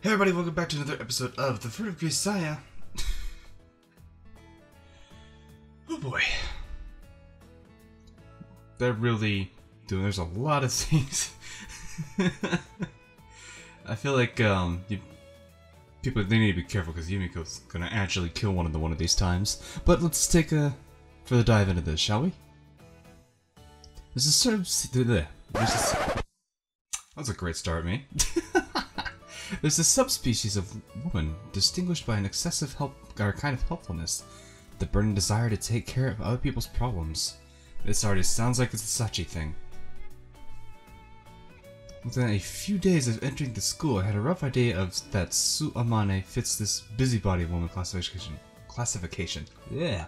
Hey everybody, welcome back to another episode of The Fruit of Grisaia. Oh boy. They're really doing, there's a lot of things. I feel like people, they need to be careful because Yumiko's gonna actually kill one of these times. But let's take a further dive into this, shall we? There's a sort of... That's a great start, mate. There's a subspecies of woman distinguished by an excessive kind of helpfulness, the burning desire to take care of other people's problems. This already sounds like it's a Sachi thing. Within a few days of entering the school, I had a rough idea of that Amane fits this busybody woman classification. Yeah.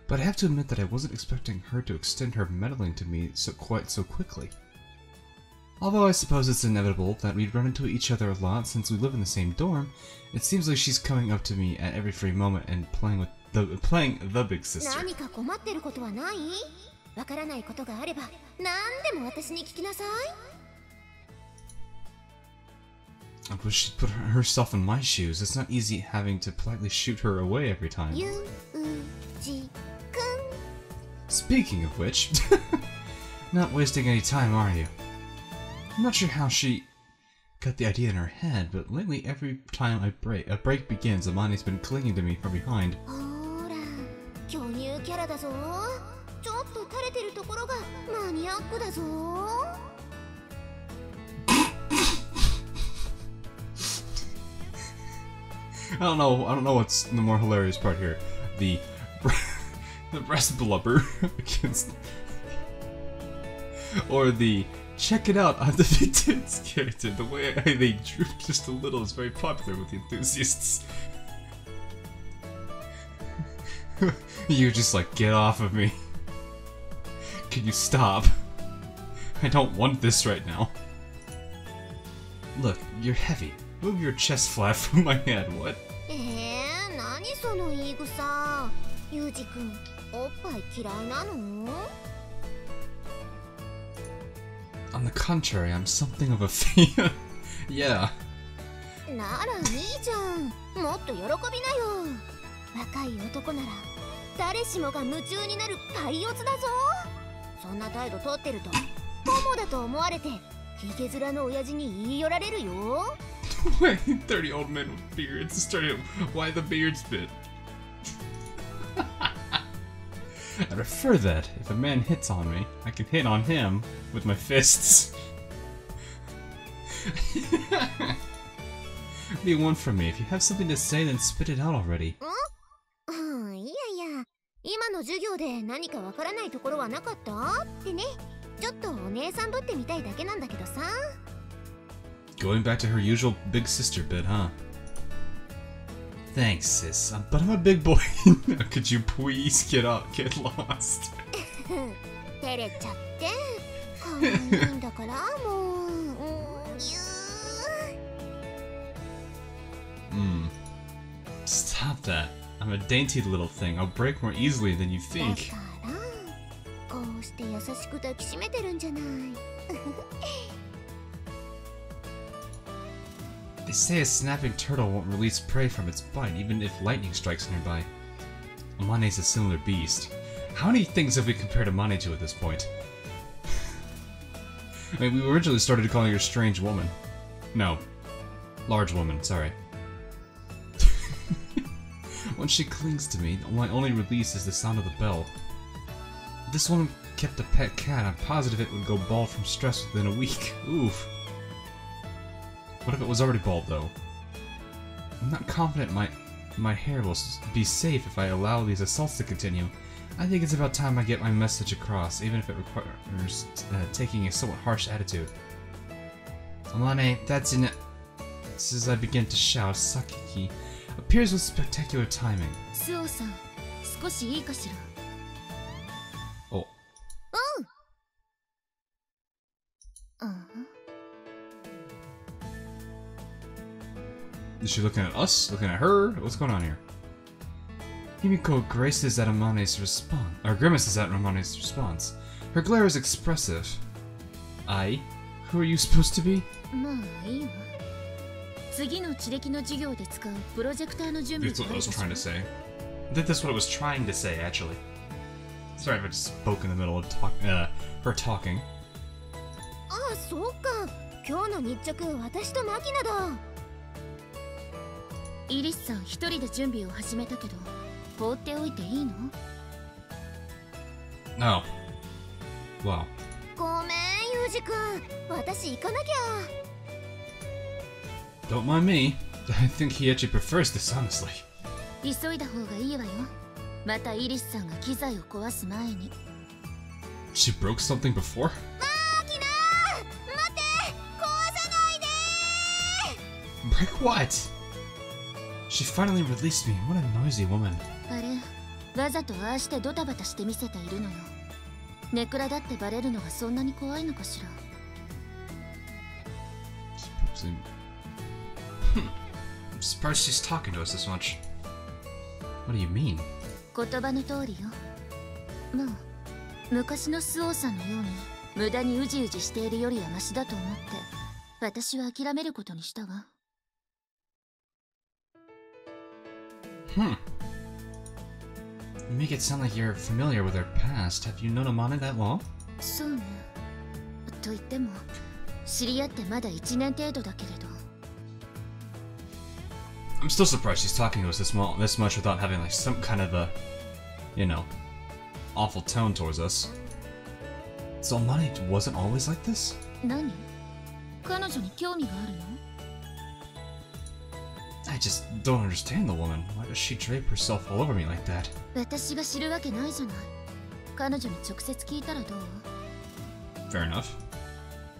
But I have to admit that I wasn't expecting her to extend her meddling to me quite so quickly. Although I suppose it's inevitable that we'd run into each other a lot since we live in the same dorm, it seems like she's coming up to me at every free moment and playing the big sister. I wish she'd put herself in my shoes. It's not easy having to politely shoot her away every time. Speaking of which, not wasting any time, are you? I'm not sure how she got the idea in her head, but lately every time a break begins, Amane's been clinging to me from behind. I don't know what's the more hilarious part here. The breast blubber against, or the check it out, I'm the big tits character. The way they droop just a little is very popular with the enthusiasts. You're just like, get off of me. Can you stop? I don't want this right now. Look, you're heavy. Move your chest flap from my head, what? On the contrary, I'm something of a fan. Yeah. Wait, 30-year-old men with beards started. Why the beards bit? I prefer that. If a man hits on me, I can hit on him with my fists. What do you want from me? If you have something to say, then spit it out already. Going back to her usual big sister bit, huh? Thanks, sis. But I'm a big boy. Could you please get lost? Stop that. I'm a dainty little thing. I'll break more easily than you think. They say a snapping turtle won't release prey from its bite, even if lightning strikes nearby. Amane's a similar beast. How many things have we compared Amane to at this point? I mean, we originally started calling her Strange Woman. No. Large Woman, sorry. When she clings to me, my only release is the sound of the bell. If this woman kept a pet cat, I'm positive it would go bald from stress within a week. Oof. What if it was already bald, though? I'm not confident my hair will be safe if I allow these assaults to continue. I think it's about time I get my message across, even if it requires taking a somewhat harsh attitude. Amane, that's in it. As I begin to shout, Sakiki appears with spectacular timing. Oh. Is she looking at us? Looking at her? What's going on here? Himiko grimaces at Amane's response. Her glare is expressive. I? Who are you supposed to be? 次の地歴の授業で使うプロジェクターの準備 That's what I was trying to say. That's what I was trying to say, actually. Sorry if I just spoke in the middle of her talking. ああ、そうか。今日の日直、私とマキナだ。イリスさん一人で準備を始めたけど、放っておいていいの？ No. Wow. ごめん、ユージ君。私行かなきゃ。Don't mind me. I think he actually prefers this, honestly. 急いだ方がいいわよ。またイリスさんが機材を壊す前に。She broke something before? マキナー！待って！壊さないで！ Break what? She finally released me. What a noisy woman. あれ、わざとああしてドタバタして見せているのよ。ネクラだってバレるのがそんなに怖いのかしら。I'm surprised she's talking to us this much. What do you mean? 言葉の通りよ。もう昔のスオーさんのように無駄にうじうじしているよりはマシだと思って私は諦めることにしたわ。You make it sound like you're familiar with her past. Have you known Amane that long? そうね。と言っても知り合ってまだ1年程度だけれど。I'm still surprised she's talking to us this much without having like some kind of a, you know, awful tone towards us. So Amane wasn't always like this? 何？彼女に興味があるの？ I just don't understand the woman. Why does she drape herself all over me like that? 私が知るわけないじゃない。彼女に直接聞いたらどう？ Fair enough.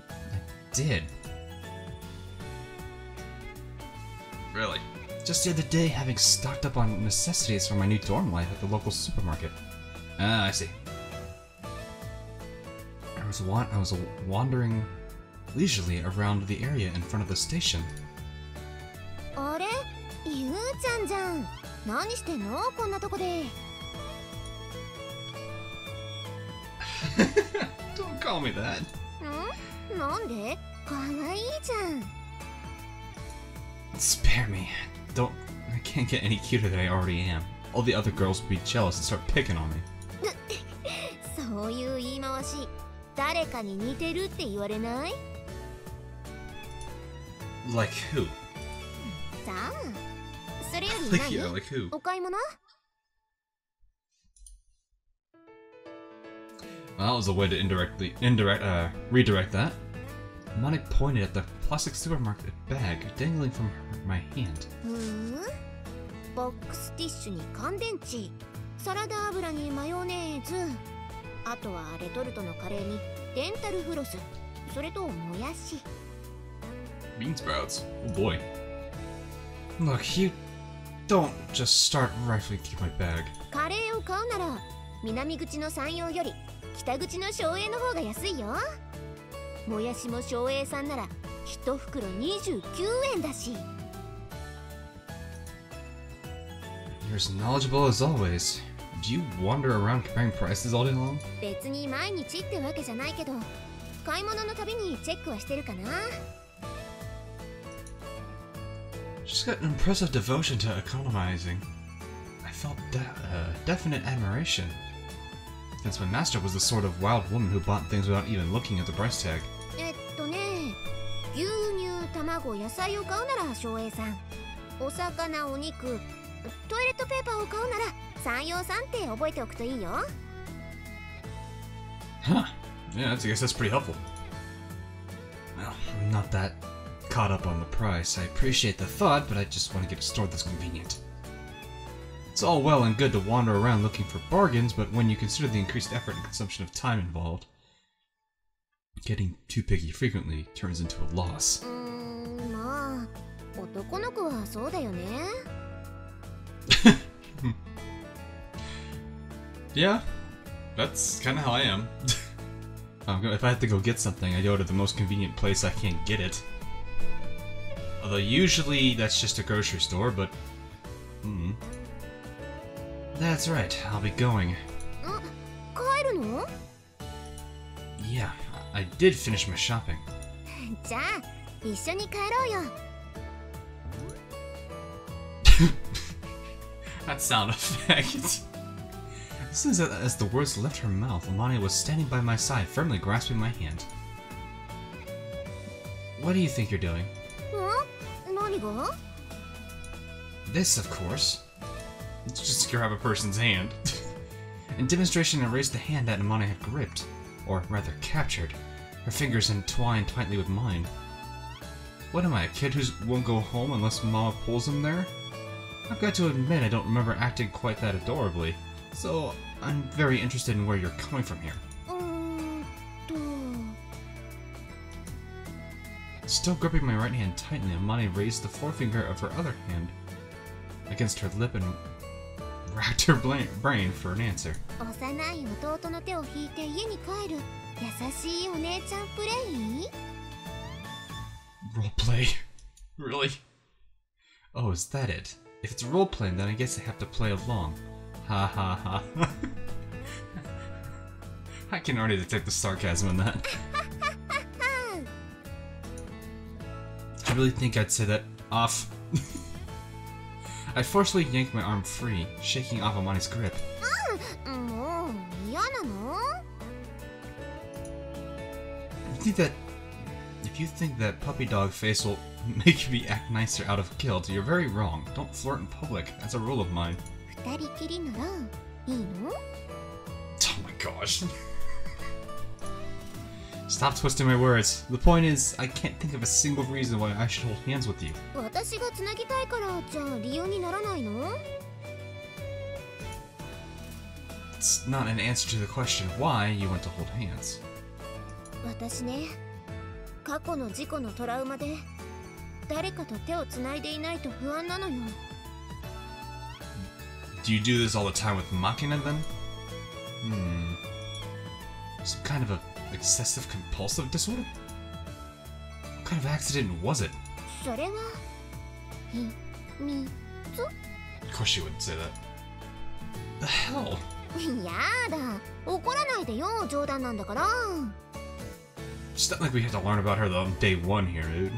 I did. Really? Just the other day, having stocked up on necessities for my new dorm life at the local supermarket. Ah, I see. I was wandering leisurely around the area in front of the station. あれ？ゆうちゃんじゃん。何してんの？こんなとこで。Don't call me that. ん？なんで？かわいいじゃん。Spare me. I can't get any cuter than I already am. All the other girls would be jealous and start picking on me. そういう言い回し、誰かに似てるって言われない？ Like who? さあ、それより Like, yeah, like who? お買い物？ Well, that was a way to redirect that. Amane pointed at the plastic supermarket bag dangling from my hand. ボックスティッシュに乾電池、サラダ油にマヨネーズ、あとはレトルトのカレーにデンタルフロス、それともやし。Bean sprouts. Oh boy. Look, you don't just start rifling through my bag. カレーを買うなら南口の山陽より北口の松栄の方が安いよ。もやしも松栄さんなら1袋29円だし。You're as knowledgeable as always. Do you wander around comparing prices all day long? 別に毎日ってわけじゃないけど、買い物のたびにチェックはしてるかな。She's got an impressive devotion to economizing. I felt definite admiration. Since my master was the sort of wild woman who bought things without even looking at the price tag. 牛乳、卵、野菜を買うなら松栄さん。お魚、お肉、トイレットペーパーを買うなら山陽さんって覚えておくといいよ。Huh. Yeah, I guess that's pretty helpful. Well, I'm not that caught up on the price. I appreciate the thought, but I just want to get a store that's convenient. It's all well and good to wander around looking for bargains, but when you consider the increased effort and consumption of time involved, getting too picky frequently turns into a loss. まあ、男の子はそうだよね。Yeah, that's kind of how I am. If I have to go get something, I go to the most convenient place I can get it. Although usually that's just a grocery store, but... That's right, I'll be going. 帰るの？ Yeah, I did finish my shopping. じゃあ、一緒に帰ろうよ。That sound effect. As soon as the words left her mouth, Amane was standing by my side, firmly grasping my hand. What do you think you're doing? This, of course. It's just grab a person's hand. In demonstration, I raised the hand that Amane had gripped, or rather captured, her fingers entwined tightly with mine. What am I, a kid who won't go home unless Mama pulls him there? I've got to admit I don't remember acting quite that adorably, so I'm very interested in where you're coming from here. Still gripping my right hand tightly, Amane raised the forefinger of her other hand against her lip and racked her brain for an answer. Roleplay? Really? Oh, is that it? If it's roleplaying, then I guess I have to play along. Ha ha ha. I can already detect the sarcasm in that. Did you really think I'd say that off? I forcefully yanked my arm free, shaking off Amane's grip. If you think that puppy dog face will make me act nicer out of guilt, you're very wrong. Don't flirt in public. That's a rule of mine. Oh my gosh. Stop twisting my words. The point is, I can't think of a single reason why I should hold hands with you. It's not an answer to the question why you want to hold hands. Do you do this all the time with Machina then? Some kind of a excessive compulsive disorder? What kind of accident was it? Of course she wouldn't say that. The hell? It's not like we have to learn about her on day one here, dude.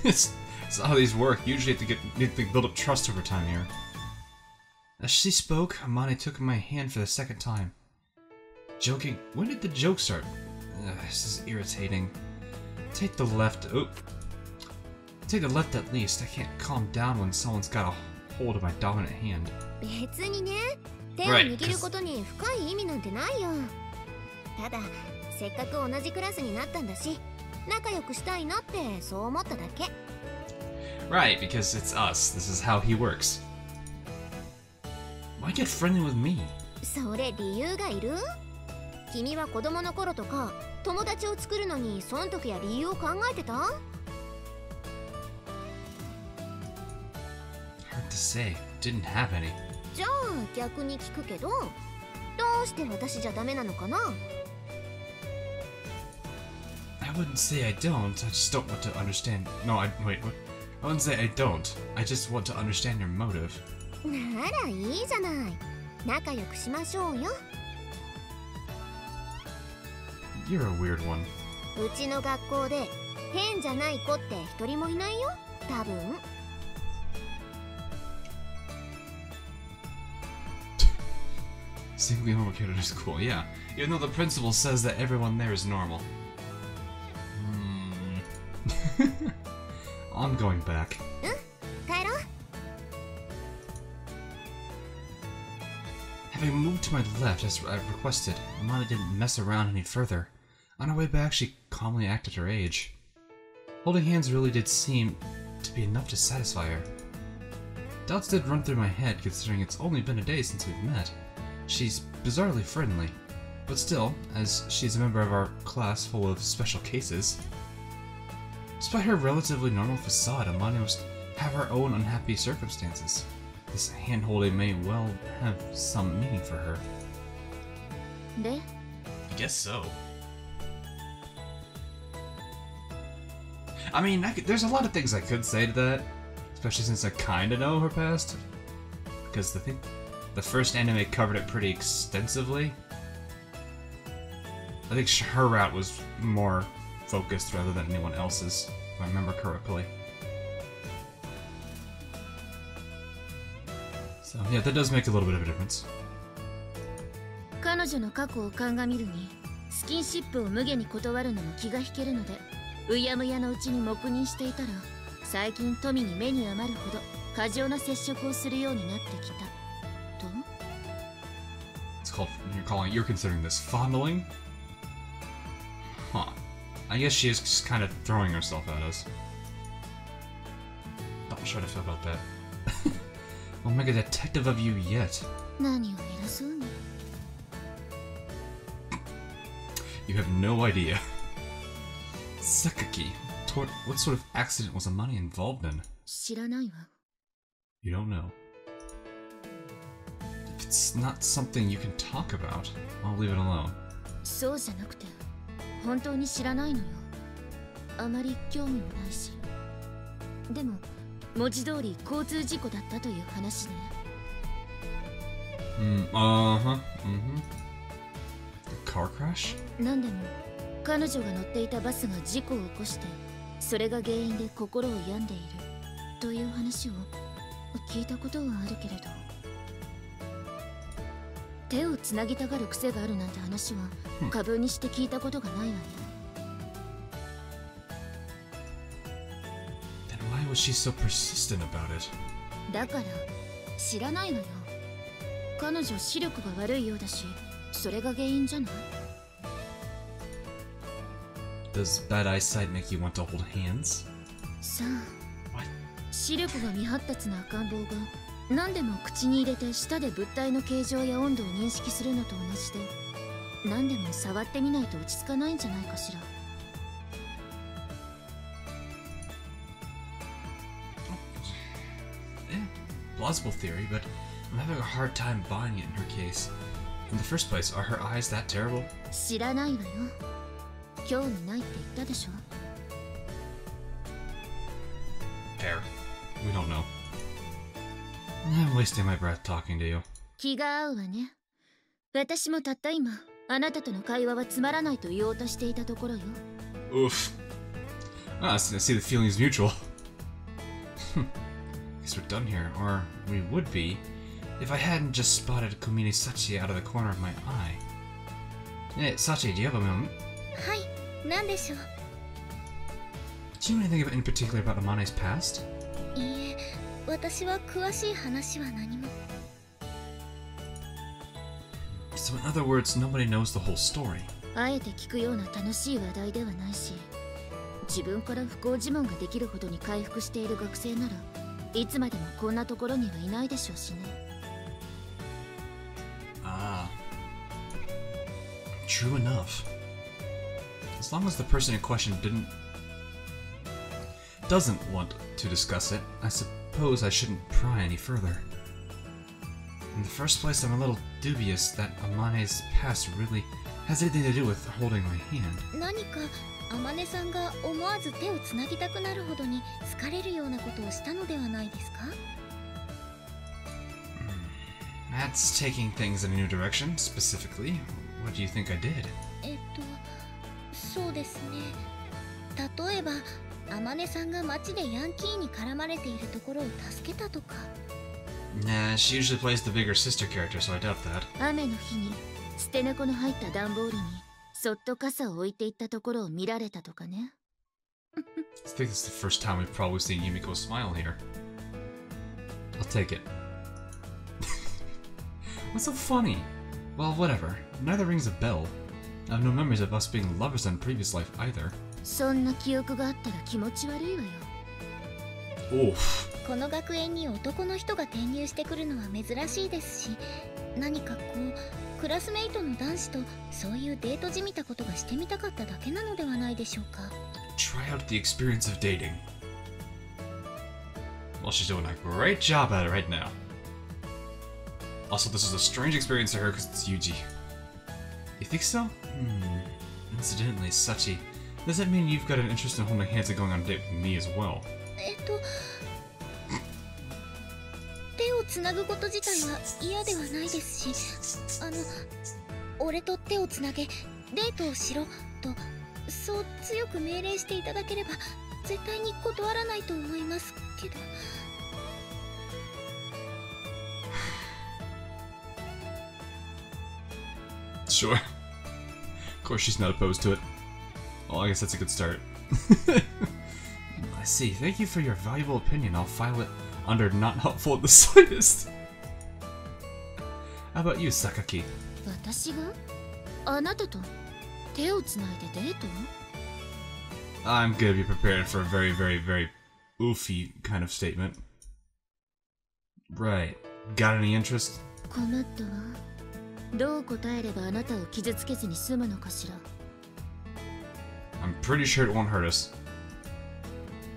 It's not how these work. Usually you have to build up trust over time here. As she spoke, Amane took my hand for the second time. Joking? When did the joke start? This is irritating. Take the left. Oh. Take the left at least. I can't calm down when someone's got a hold of my dominant hand. Right. Right, because it's us. This is how he works. Why get friendly with me? Hard to say. Didn't have any. I wouldn't say I don't. I just don't want to understand. No, wait. What? I wouldn't say I don't. I just want to understand your motive. You're a weird one. Simply normal kid at school, yeah. Even though the principal says that everyone there is normal. I'm going back. Having moved to my left as I requested, Amane didn't mess around any further. On her way back, she calmly acted her age. Holding hands really did seem to be enough to satisfy her. Doubts did run through my head, considering it's only been a day since we've met. She's bizarrely friendly, but still, as she's a member of our class full of special cases. Despite her relatively normal facade, Amane must have her own unhappy circumstances. This hand-holding may well have some meaning for her. I guess so. I mean, there's a lot of things I could say to that, especially since I kinda know her past. Because the first anime covered it pretty extensively. I think her route was more focused rather than anyone else's, if I remember correctly. So yeah, that does make a little bit of a difference. 彼女の過去を鑑みるにスキンシップを無下に断るのも気が引けるので、うやむやのうちに黙認していたら、最近富に目に余るほど過剰な接触をするようになってきたと。 It's called, you're considering this fondling? Huh. I guess she is just kind of throwing herself at us. Not sure how to feel about that. I'll make a detective of you yet. 何を偉そうに。 You have no idea. Sakaki, what sort of accident was Amane involved in? 知らないわ。 You don't know. If it's not something you can talk about, I'll leave it alone. そうじゃなくて、本当に知らないのよ。あまり興味もないし。でも、文字通り交通事故だったという話ね。Car crash? なんでも、彼女が乗っていたバスが事故を起こして、それが原因で心を病んでいるという話を聞いたことはあるけれど、手をつなぎたがる癖があるなんて話は過分にして聞いたことがないわね。Then why was she so persistent about it? だから知らないのよ。彼女視力が悪いようだし、それが原因じゃない？ Does bad eyesight make you want to hold hands? さあ、視力が未発達な赤ん坊が何でも口に入れて舌で物体の形状や温度を認識するのと同じで、何でも触ってみないと落ち着かないんじゃないかしら。Plausible theory, but I'm having a hard time buying it in her case. In the first place, are her eyes that terrible? 知らないわよ。興味ないって言ったでしょ。 Fair. We don't know. I'm wasting my breath talking to you. 気が合うわね。私もたった今、あなたとの会話はつまらないと言おうとしていたところよ。Oof. Ah, I see the feeling's mutual. Guess we're done here, or we would be, if I hadn't just spotted Kumine Sachi out of the corner of my eye. Hey, Sachi, do you have a moment? はい、なんでしょう。 Do you know anything in particular about Amane's past? いいえ、私は詳しい話は何も。 So in other words, nobody knows the whole story. あえて聞くような楽しい話題ではないし、自分から不幸自問ができるほどに回復している学生なら、いつまでもこんなところにはいないでしょうしね。Ah. True enough. As long as the person in question doesn't want to discuss it, I suppose I shouldn't pry any further. In the first place, I'm a little dubious that Amane's past really has anything to do with holding my hand. 何かAmaneさんが思わず手をつなぎたくなるほどに好かれるようなことをしたのではないですか？ That's taking things in a new direction. Specifically, what do you think I did? そうですね。例えば、Amaneさんが街でヤンキーに絡まれているところを助けたとか。Nah, she usually plays the bigger sister character, so I doubt that. 雨の日に捨て猫の入った段ボールにそっと傘を置いていったところを見られたとかね。I think it's the first time we've probably seen Yumiko smile here. I'll take it. What's so funny? Well, whatever. Neither rings a bell. I have no memories of us being lovers in previous life either. そんな記憶があったら気持ち悪いわよ。Oof. この学園に男の人が転入してくるのは珍しいですし、何かこうクラスメイトの男子とそういうデートじみたことがしてみたかっただけなのではないでしょうか。 Try out the experience of dating. Well, she's doing a great job at it right now. Also, this is a strange experience to her because it's Yuji. You think so? Incidentally, Sachi, does that mean you've got an interest in holding hands and going on a date with me as well? 手をつなぐこと自体は嫌ではないですし、俺と手をつなげデートをしろとそう強く命令していただければ絶対に断らないと思いますけど。Sure. Of course she's not opposed to it. Well, I guess that's a good start. I see. Thank you for your valuable opinion. I'll file it under not helpful in the slightest. How about you, Sakaki? 私があなたと手をつないでデート I'm gonna be prepared for a very, very, very oofy kind of statement. Right. Got any interest? 困ったわ。どう答えればあなたを傷つけずに済むのかしら。I'm pretty sure it won't hurt us.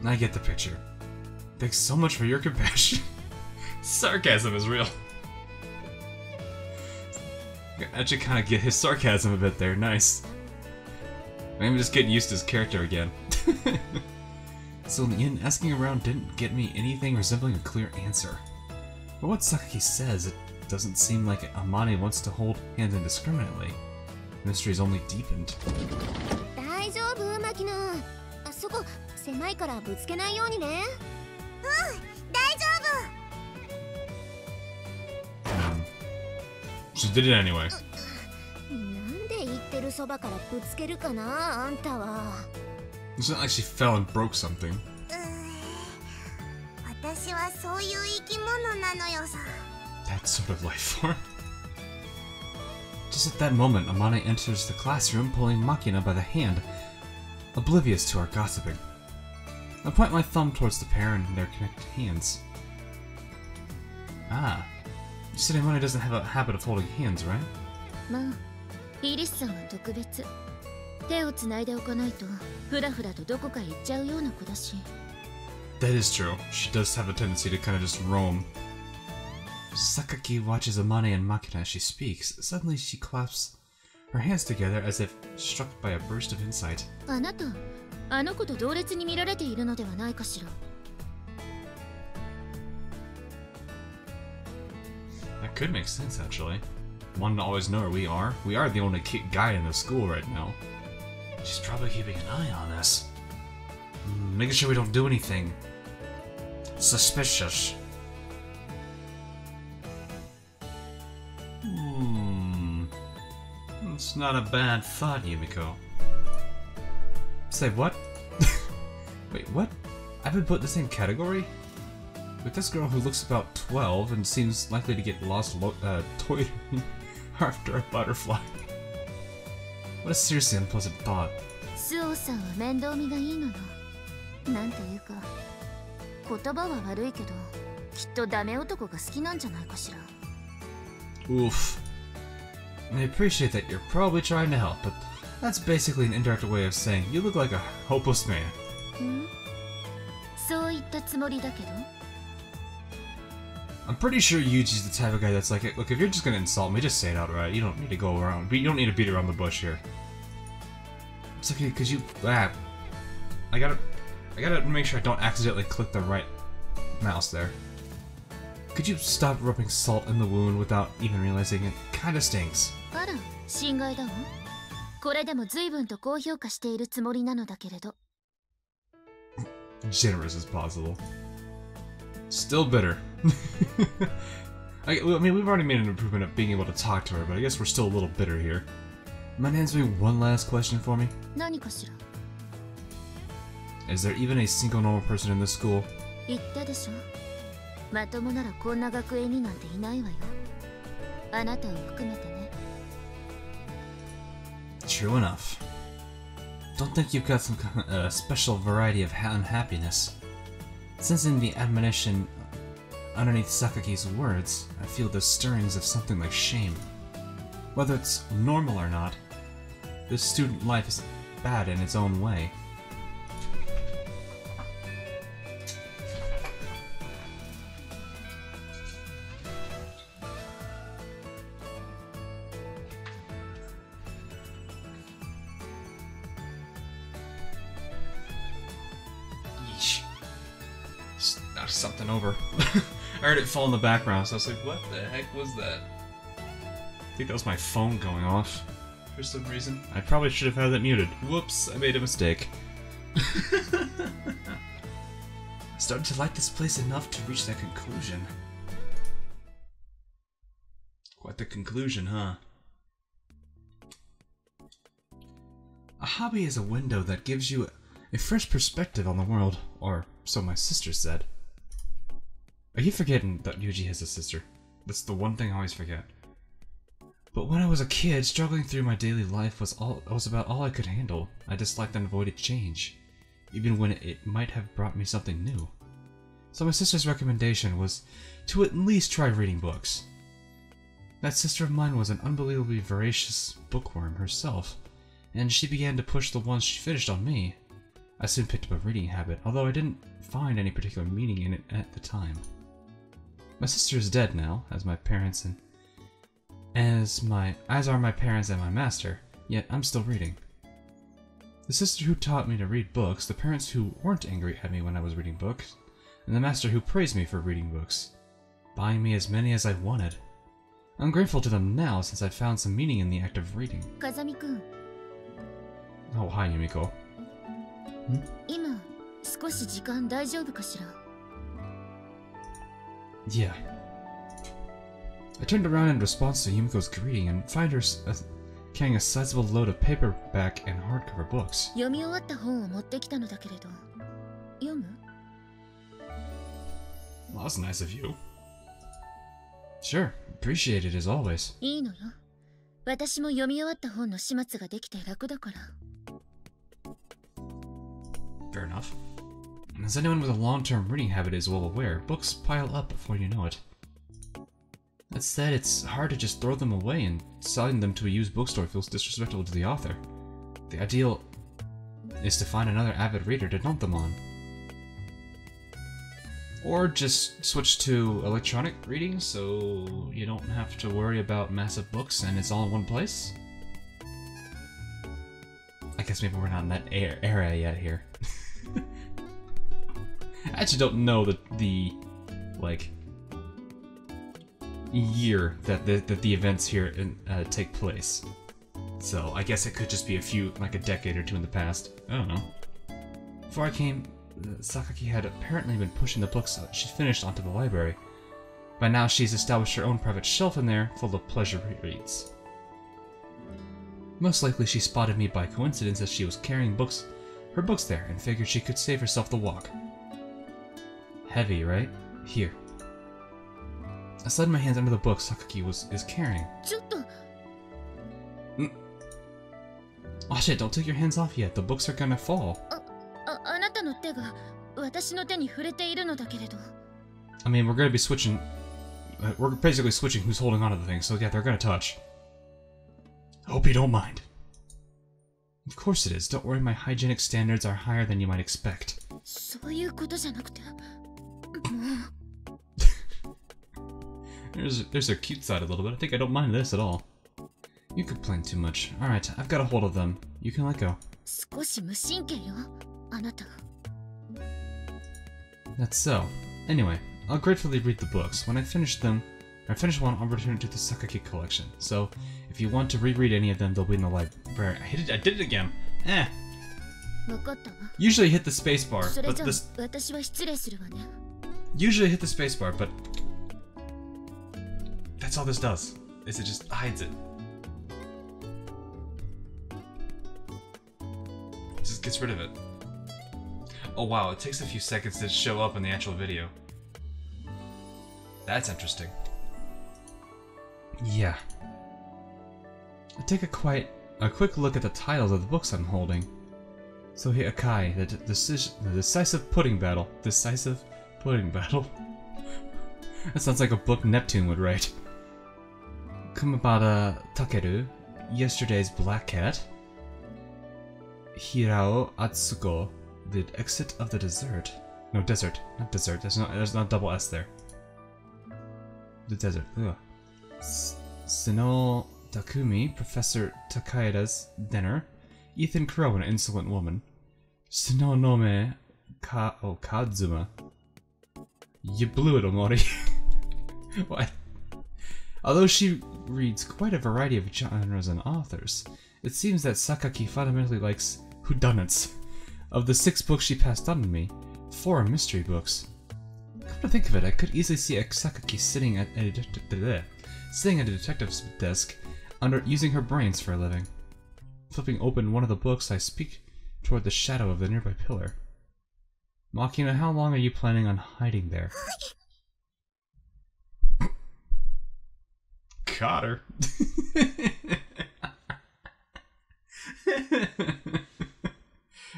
I get the picture. Thanks so much for your compassion. Sarcasm is real. I actually kind of get his sarcasm a bit there. Nice. Maybe I'm just getting used to his character again. So in the end, asking around didn't get me anything resembling a clear answer. But what Sakaki says, it doesn't seem like Amane wants to hold hands indiscriminately. The mystery's only deepened. 大丈夫、マキナ。あそこ狭いからぶつけないようにね。大丈 She did it anyway. 夫。なんで言ってるそばからぶつけるかな、あんたは。It's not like she fell and broke something. 私はそういう生き物なのよさ。That sort of life form. Just at that moment, Amane enters the classroom, pulling Makina by the hand, oblivious to our gossiping. I point my thumb towards the pair and their connected hands. Ah. You said Amane doesn't have a habit of holding hands, right? まあ、イリスさんは特別。手をつないでおかないと、ふらふらとどこか行っちゃうような子だし。That is true. She does have a tendency to kind of just roam. Sakaki watches Amane and Makina as she speaks. Suddenly she claps her hands together as if struck by a burst of insight. あなた、あの子と同列に見られているのではないかしら。That could make sense, actually. One to always know where we are. We are the only guy in the school right now. She's probably keeping an eye on us. Making sure we don't do anything suspicious. It's not a bad thought, Yumiko. Say what? Wait, what? I've been put in the same category? With this girl who looks about 12 and seems likely to get lost toiling after a butterfly. What a seriously unpleasant thought. スオさんは面倒見がいいのよ。なんていうか、言葉は悪いけど、きっとダメ男が好きなんじゃないかしら。Oof. I appreciate that you're probably trying to help, but that's basically an indirect way of saying you look like a hopeless man. そう言ったつもりだけど。I'm pretty sure Yuji's the type of guy that's like, look, if you're just gonna insult me, just say it outright. You don't need to go around. You don't need to beat around the bush here. It's okay, cause you. I gotta make sure I don't accidentally click the right mouse there. Could you stop rubbing salt in the wound without even realizing it? Kinda stinks. あら、心外だわ。これでも随分と高評価しているつもりなのだけれど。Generous as possible. Still bitter. I mean, we've already made an improvement of being able to talk to her, but I guess we're still a little bitter here. Mind answering one last question for me? 何かしら。 Is there even a single normal person in this school? 言ったでしょ。まともならこんな学園になんていないわよ。あなたを含めてね。True enough. Don't think you've got some kind of special variety of unhappiness. Sensing the admonition underneath Sakaki's words, I feel the stirrings of something like shame. Whether it's normal or not, this student life is bad in its own way. Yeesh. Just knocked something over. I heard it fall in the background, so I was like, what the heck was that? I think that was my phone going off for some reason. I probably should have had that muted. Whoops, I made a mistake. I started to like this place enough to reach that conclusion. Quite the conclusion, huh? A hobby is a window that gives you a fresh perspective on the world, or so my sister said. I keep forgetting that Yuji has a sister. That's the one thing I always forget. But when I was a kid, struggling through my daily life was about all I could handle. I disliked and avoided change, even when it might have brought me something new. So my sister's recommendation was to at least try reading books. That sister of mine was an unbelievably voracious bookworm herself, and she began to push the ones she finished on me. I soon picked up a reading habit, although I didn't find any particular meaning in it at the time. My sister is dead now, as are my parents and my master, yet I'm still reading. The sister who taught me to read books, the parents who weren't angry at me when I was reading books, and the master who praised me for reading books, buying me as many as I wanted. I'm grateful to them now since I found some meaning in the act of reading. Kazami-kun. Oh, hi, Yumiko. 今、少し時間大丈夫かしら? Yeah. I turned around in response to Yumiko's greeting and find her carrying a sizable load of paperback and hardcover books. 読み終わった本を持ってきたのだけれど、読む? Well, that's nice of you. Sure, appreciate it as always. いいのよ。私も読み終わった本の始末ができて楽だから。Fair enough. As anyone with a long-term reading habit is well aware, books pile up before you know it. That said, it's hard to just throw them away, and selling them to a used bookstore feels disrespectful to the author. The ideal is to find another avid reader to dump them on. Or just switch to electronic reading so you don't have to worry about massive books and it's all in one place? I guess maybe we're not in that era yet here. I actually don't know the like year that the events here take place. So I guess it could just be like a decade or two in the past. I don't know. Before I came, Sakaki had apparently been pushing the books she finished onto the library. By now she's established her own private shelf in there full of pleasure reads. Most likely she spotted me by coincidence as she was carrying her books there and figured she could save herself the walk. Heavy, right? Here. I slid my hands under the books Sakaki is carrying. Oh shit, don't take your hands off yet. The books are gonna fall. I mean, we're gonna be switching... we're basically switching who's holding onto the thing, so yeah, they're gonna touch. Hope you don't mind. Of course it is. Don't worry, my hygienic standards are higher than you might expect. There's a cute side a little bit. I think I don't mind this at all. You complain too much. Alright, I've got a hold of them. You can let go. That's so. Anyway, I'll gratefully read the books. When I finish one, I'll return it to the Sakaki collection. So, if you want to reread any of them, they'll be in the library. I did it again! Eh! Usually hit the spacebar, but this... Usually hit the spacebar, but... That's all this does, is it just hides it. It just gets rid of it. Oh wow, it takes a few seconds to show up in the actual video. That's interesting. Yeah. I take a quick look at the titles of the books I'm holding. Sohi Akai, the decisive pudding battle. Decisive pudding battle? That sounds like a book Neptune would write. Kumabata Takeru, Yesterday's Black Cat. Hirao Atsuko, The Exit of the Desert. No, desert. Not desert. There's not double S there. The desert. Ugh. Sino Takumi, Professor Takaeda's Dinner. Ethan Crow, An Insolent Woman. Sino Nome Kazuma. You blew it, Omori. What? Although she reads quite a variety of genres and authors, it seems that Sakaki fundamentally likes whodunits. Of the 6 books she passed on to me, 4 are mystery books. Come to think of it, I could easily see Sakaki sitting at a detective's desk, using her brains for a living. Flipping open one of the books, I speak toward the shadow of the nearby pillar. Makina, how long are you planning on hiding there? Got her.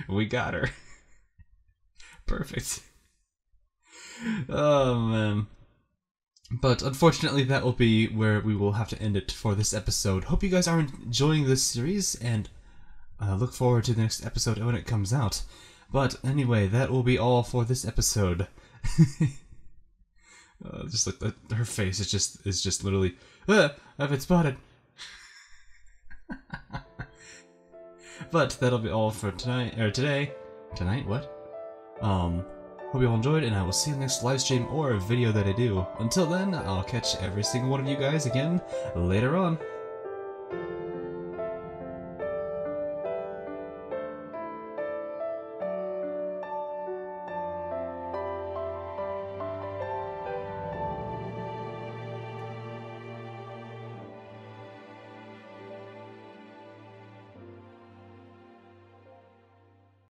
We got her. Perfect. Oh man. But unfortunately that will be where we will have to end it for this episode. Hope you guys are enjoying this series, and look forward to the next episode when it comes out. But anyway, that will be all for this episode. Just like her face is just literally, I've been spotted. But that'll be all for tonight, or today. Tonight, what? Hope you all enjoyed, and I will see you in the next live stream or video that I do. Until then, I'll catch every single one of you guys again later on.